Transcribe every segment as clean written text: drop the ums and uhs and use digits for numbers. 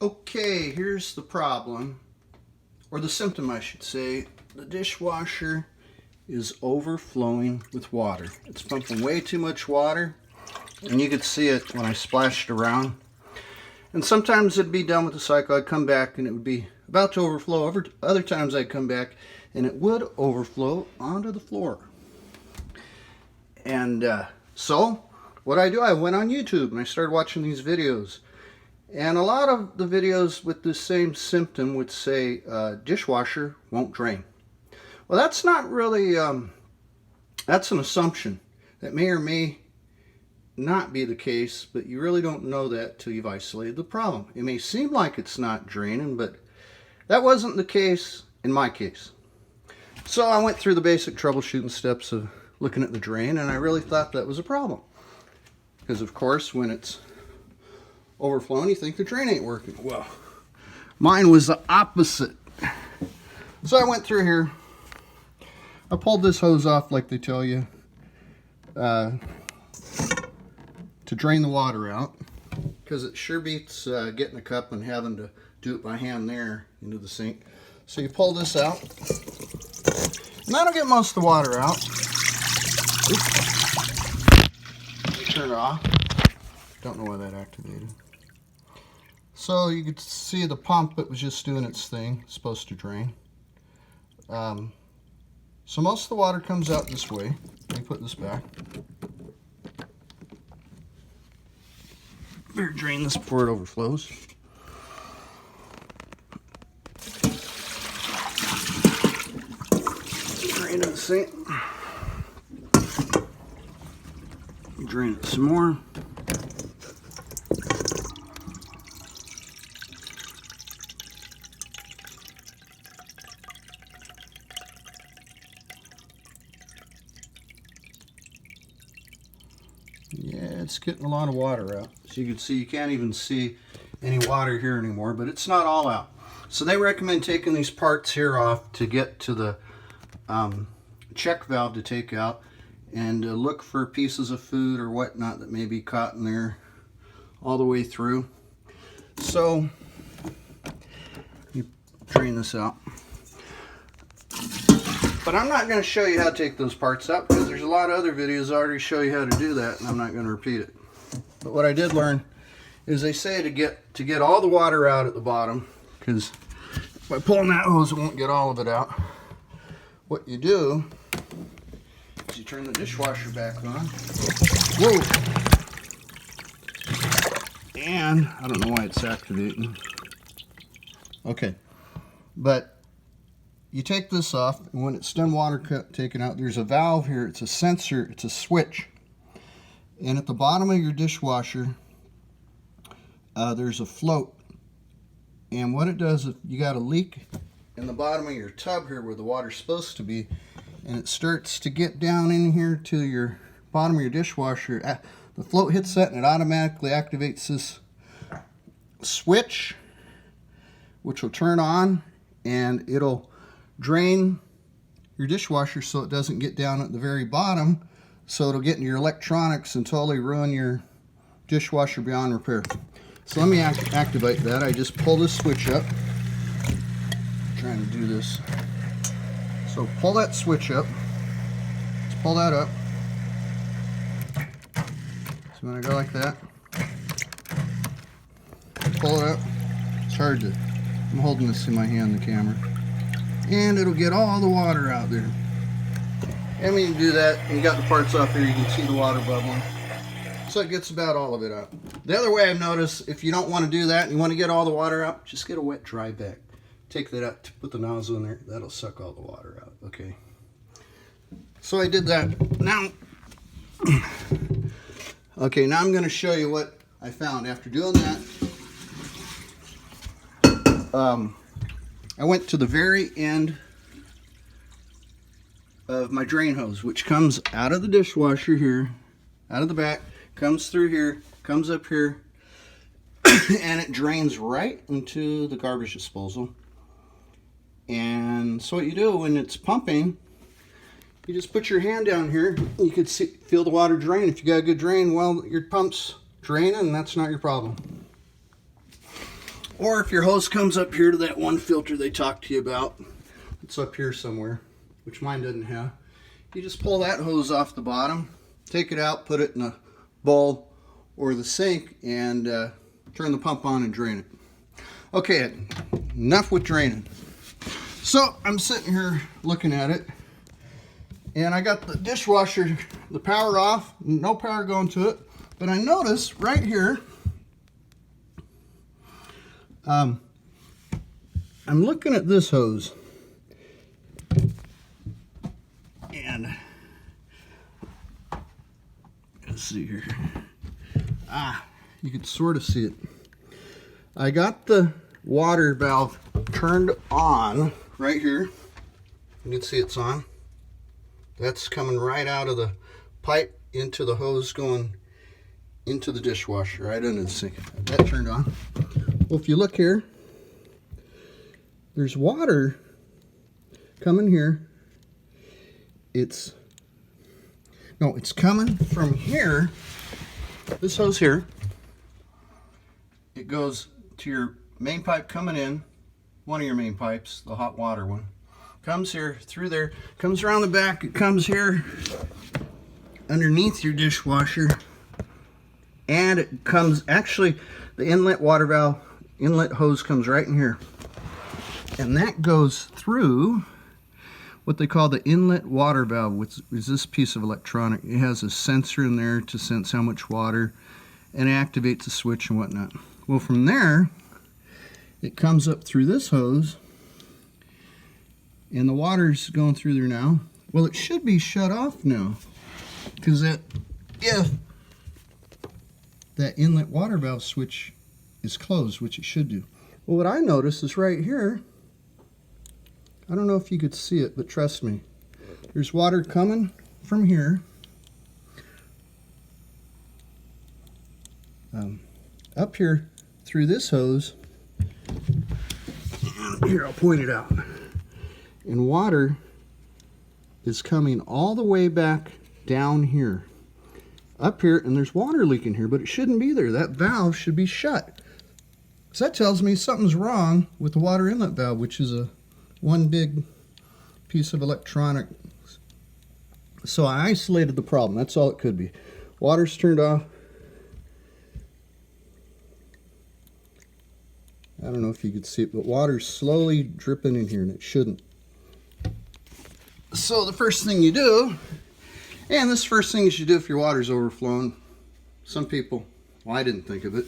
Okay, here's the problem, or the symptom I should say. The dishwasher is overflowing with water. It's pumping way too much water, and you could see it when I splashed around. And sometimes it'd be done with the cycle. I'd come back and it would be about to overflow. Other times I'd come back and it would overflow onto the floor. And so what I do, I went on YouTube and I started watching these videos. And a lot of the videos with the same symptom would say dishwasher won't drain. Well, that's not really, that's an assumption. That may or may not be the case, but you really don't know that till you've isolated the problem. It may seem like it's not draining, but that wasn't the case in my case. So I went through the basic troubleshooting steps of looking at the drain, and I really thought that was a problem. Because of course, when it's overflowing, you think the drain ain't working. Well, mine was the opposite. So I went through here. I pulled this hose off like they tell you to drain the water out, because it sure beats getting a cup and having to do it by hand there into the sink. So you pull this out, and that'll get most of the water out. Oops. Turn it off. Don't know why that activated. So you could see the pump that was just doing its thing. It's supposed to drain. So most of the water comes out this way. Let me put this back. Better drain this before it overflows. Drain it the sink. Drain it some more. Yeah, it's getting a lot of water out. So you can see, you can't even see any water here anymore, but it's not all out. So they recommend taking these parts here off to get to the check valve to take out, and look for pieces of food or whatnot that may be caught in there all the way through. So you drain this out. But I'm not going to show you how to take those parts out, because there's a lot of other videos that already show you how to do that, and I'm not going to repeat it. But what I did learn is they say to get all the water out at the bottom, because by pulling that hose it won't get all of it out. What you do is you turn the dishwasher back on. Whoa! And I don't know why it's activating. Okay, but you take this off, and when it's done water taken out, there's a valve here. It's a sensor, it's a switch. And at the bottom of your dishwasher, there's a float. And what it does is you got a leak in the bottom of your tub here where the water's supposed to be, and it starts to get down in here to your bottom of your dishwasher. The float hits that and it automatically activates this switch, which will turn on, and it'll drain your dishwasher so it doesn't get down at the very bottom, so it'll get into your electronics and totally ruin your dishwasher beyond repair. So let me activate that. I just pull this switch up. I'm trying to do this. So pull that switch up. Let's pull that up. So when I go like that, pull it up. It's hard to, I'm holding this in my hand, the camera. And it'll get all the water out there. And when you do that, and you got the parts off here, you can see the water bubbling. So it gets about all of it out. The other way I've noticed, if you don't want to do that and you want to get all the water out, just get a wet dry bag. Take that out, put the nozzle in there, that'll suck all the water out, okay? So I did that. Now, okay, now I'm going to show you what I found after doing that. I went to the very end of my drain hose, which comes out of the dishwasher here, out of the back, comes through here, comes up here, and it drains right into the garbage disposal. And so what you do when it's pumping, you just put your hand down here, you can feel the water drain. If you got a good drain, well, your pump's draining, and that's not your problem. Or if your hose comes up here to that one filter they talked to you about, it's up here somewhere, which mine doesn't have. You just pull that hose off the bottom, take it out, put it in a bowl or the sink, and turn the pump on and drain it. Okay, enough with draining. So I'm sitting here looking at it, and I got the dishwasher, the power off, no power going to it, but I notice right here, I'm looking at this hose, and let's see here. You can sort of see it. I got the water valve turned on right here. You can see it's on. That's coming right out of the pipe into the hose going into the dishwasher, right under the sink. That turned on. Well, if you look here, there's water coming here. It's coming from here, this hose here. It goes to your main pipe coming in, one of your main pipes, the hot water one. Comes here, through there, comes around the back, it comes here underneath your dishwasher, and it comes, actually, the inlet water valve, inlet hose comes right in here. And that goes through what they call the inlet water valve, which is this piece of electronic. It has a sensor in there to sense how much water, and it activates the switch and whatnot. Well, from there, it comes up through this hose, and the water's going through there now. Well, it should be shut off now, because if that inlet water valve switch is closed, which it should do. Well, what I noticed is right here, I don't know if you could see it, but trust me, there's water coming from here up here through this hose. Here, I'll point it out. And water is coming all the way back down here, up here, and there's water leaking here, but it shouldn't be there. That valve should be shut. So that tells me something's wrong with the water inlet valve, which is one big piece of electronics. So I isolated the problem. That's all it could be. Water's turned off. I don't know if you could see it, but water's slowly dripping in here, and it shouldn't. So the first thing you do, and this first thing you should do if your water's overflowing, some people, well, I didn't think of it,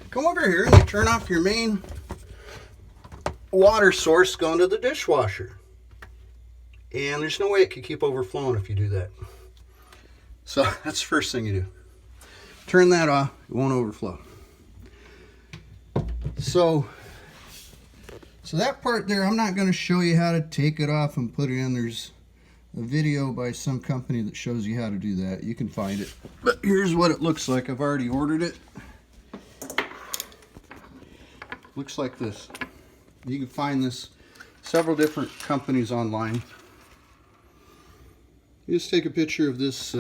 come over here and you turn off your main water source going to the dishwasher. And there's no way it could keep overflowing if you do that. So that's the first thing you do. Turn that off, it won't overflow. So that part there, I'm not going to show you how to take it off and put it in. There's a video by some company that shows you how to do that. You can find it. But here's what it looks like. I've already ordered it. Looks like this. You can find this several different companies online. You just take a picture of this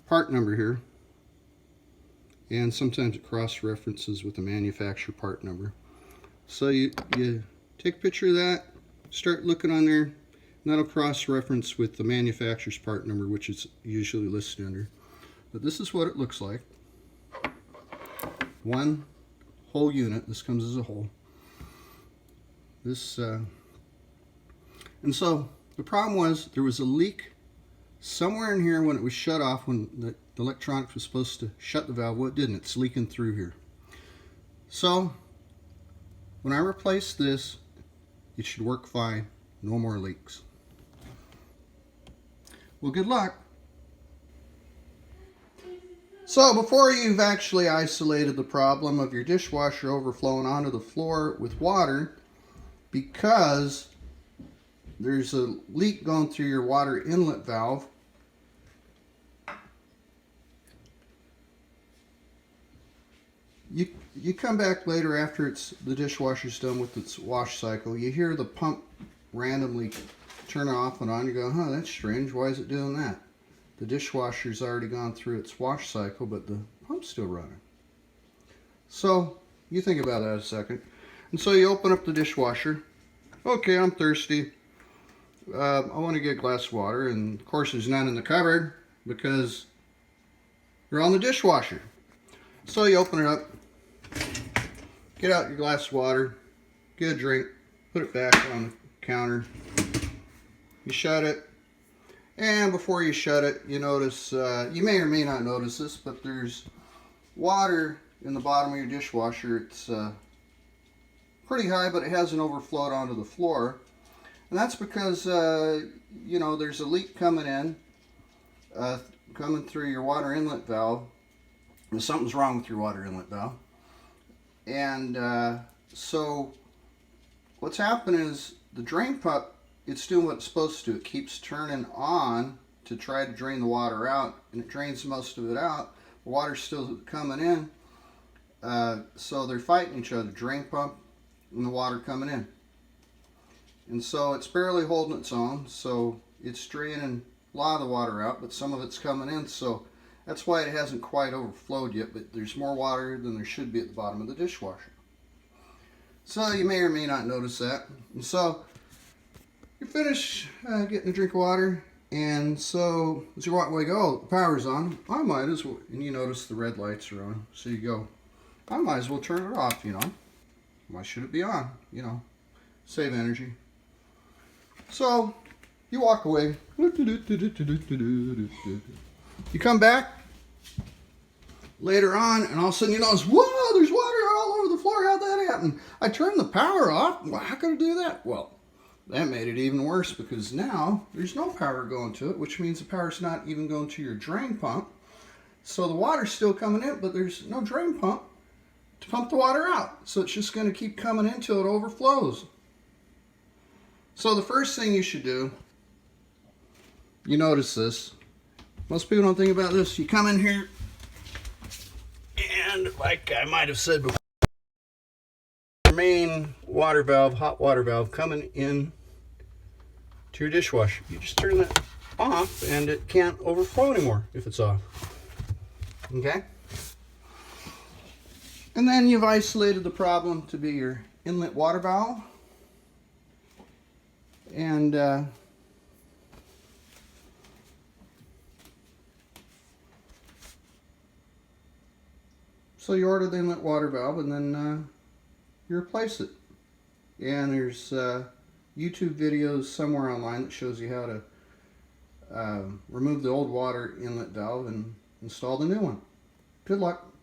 part number here, and sometimes it cross-references with the manufacturer part number. So you take a picture of that, start looking on there, and that'll cross-reference with the manufacturer's part number, which is usually listed under. But this is what it looks like. One whole unit. This comes as a whole. And so the problem was there was a leak somewhere in here when it was shut off, when the electronics was supposed to shut the valve. Well, it didn't. It's leaking through here. So when I replace this, it should work fine. No more leaks. Well, good luck. So before you've actually isolated the problem of your dishwasher overflowing onto the floor with water because there's a leak going through your water inlet valve, you come back later after the dishwasher's done with its wash cycle. You hear the pump randomly turn off and on. You go, huh, that's strange. Why is it doing that? The dishwasher's already gone through its wash cycle, but the pump's still running. So You think about that a second. And so you open up the dishwasher. Okay, I'm thirsty. I want to get a glass of water, and of course there's none in the cupboard because you're on the dishwasher. So you open it up, get out your glass of water, get a drink, put it back on the counter. You shut it, and before you shut it, you notice, you may or may not notice this, but there's water in the bottom of your dishwasher. It's pretty high, but it hasn't overflowed onto the floor. And that's because, you know, there's a leak coming in, coming through your water inlet valve. And something's wrong with your water inlet valve. And so what's happened is the drain pump, it's doing what it's supposed to do. It keeps turning on to try to drain the water out, and it drains most of it out. The water's still coming in, so they're fighting each other, drain pump and the water coming in. And so it's barely holding its own, so it's draining a lot of the water out, but some of it's coming in, so that's why it hasn't quite overflowed yet, but there's more water than there should be at the bottom of the dishwasher. So you may or may not notice that. And so you finish getting a drink of water, and so as you walk away, go, the power's on, I might as well, and you notice the red lights are on, so you go, I might as well turn it off, you know. Why should it be on? You know, save energy. So you walk away. You come back later on, and all of a sudden you notice, whoa, there's water all over the floor. How'd that happen? I turned the power off. Well, how could I do that? Well, that made it even worse, because now there's no power going to it, which means the power's not even going to your drain pump. So the water's still coming in, but there's no drain pump to pump the water out. So it's just going to keep coming in until it overflows. So the first thing you should do, you notice this. Most people don't think about this. You come in here, and like I might have said before, your main water valve, hot water valve, coming in to your dishwasher. You just turn that off, and it can't overflow anymore if it's off. Okay? And then you've isolated the problem to be your inlet water valve. And so you order the inlet water valve, and then you replace it. And there's YouTube videos somewhere online that shows you how to remove the old water inlet valve and install the new one. Good luck.